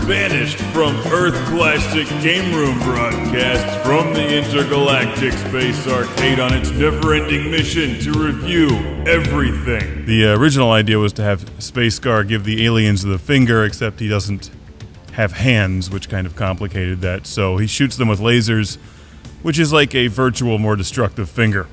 banished from Earth Classic Game Room broadcasts from the Intergalactic Space Arcade on its never-ending mission to review everything. The original idea was to have Space GAR give the aliens the finger, except he doesn't have hands, which kind of complicated that, so he shoots them with lasers, which is like a virtual, more destructive finger.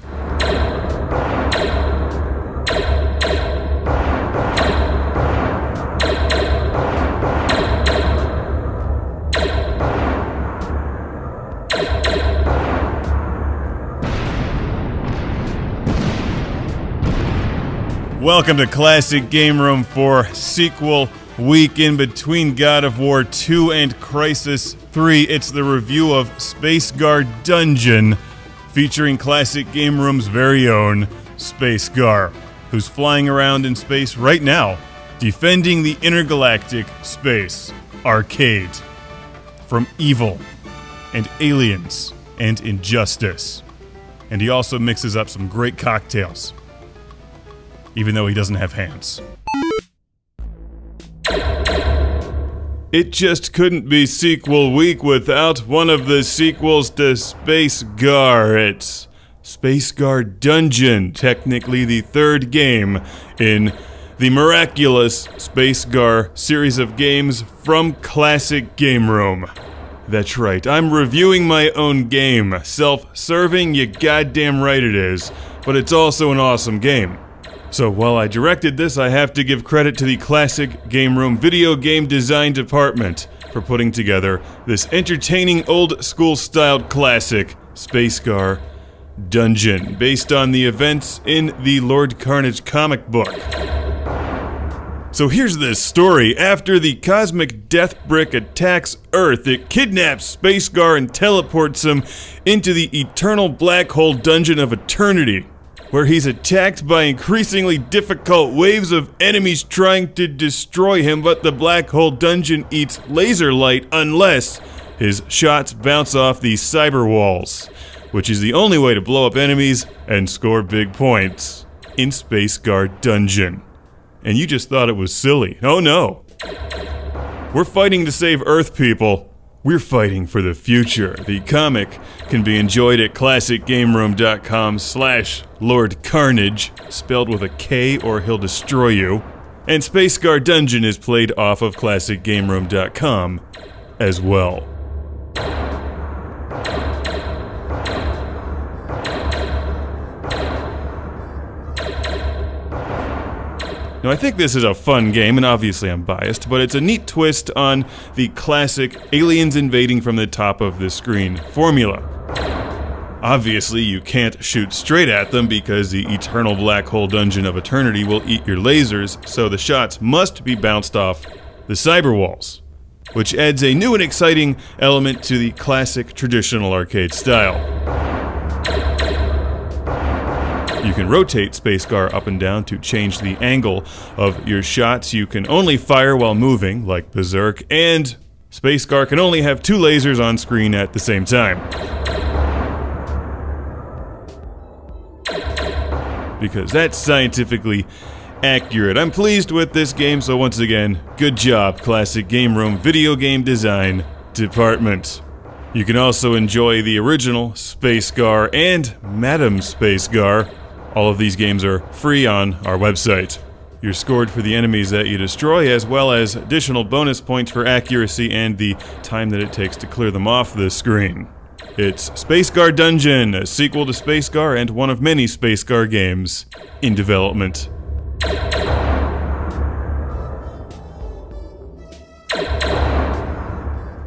Welcome to Classic Game Room for sequel week in between God of War 2 and Crisis 3. It's the review of Space GAR Dungeon, featuring Classic Game Room's very own Space GAR, who's flying around in space right now, defending the Intergalactic Space Arcade from evil and aliens and injustice. And he also mixes up some great cocktails, even though he doesn't have hands. It just couldn't be sequel week without one of the sequels to Space GAR. It's Space GAR Dungeon, technically the third game in the miraculous Space GAR series of games from Classic Game Room. That's right, I'm reviewing my own game. Self-serving, you goddamn right it is, but it's also an awesome game. So while I directed this, I have to give credit to the Classic Game Room video game design department for putting together this entertaining old-school styled classic, Space GAR Dungeon, based on the events in the Lord Carnage comic book. So here's the story. After the cosmic death brick attacks Earth, it kidnaps Space GAR and teleports him into the eternal black hole dungeon of eternity, where he's attacked by increasingly difficult waves of enemies trying to destroy him, but the black hole dungeon eats laser light unless his shots bounce off the cyber walls, which is the only way to blow up enemies and score big points in Space GAR Dungeon. And you just thought it was silly. Oh no. We're fighting to save Earth, people. We're fighting for the future. The comic can be enjoyed at classicgameroom.com/Lord Carnage, spelled with a K or he'll destroy you. And Space GAR Dungeon is played off of classicgameroom.com as well. Now, I think this is a fun game, and obviously I'm biased, but it's a neat twist on the classic aliens invading from the top of the screen formula. Obviously, you can't shoot straight at them because the eternal black hole dungeon of eternity will eat your lasers, so the shots must be bounced off the cyber walls, which adds a new and exciting element to the classic traditional arcade style. You can rotate Space GAR up and down to change the angle of your shots. You can only fire while moving, like Berserk, and Space GAR can only have two lasers on screen at the same time, because that's scientifically accurate. I'm pleased with this game, so once again, good job, Classic Game Room video game design department. You can also enjoy the original Space GAR and Madam Space GAR. All of these games are free on our website. You're scored for the enemies that you destroy, as well as additional bonus points for accuracy and the time that it takes to clear them off the screen. It's Space GAR Dungeon, a sequel to Space GAR and one of many Space GAR games in development.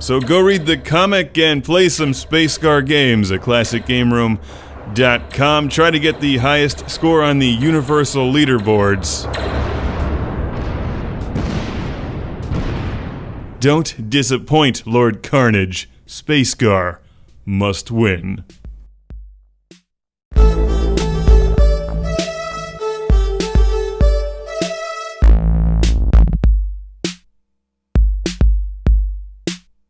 So go read the comic and play some Space GAR games at classicgameroom.com. Try to get the highest score on the universal leaderboards. Don't disappoint, Lord Carnage. Space GAR must win.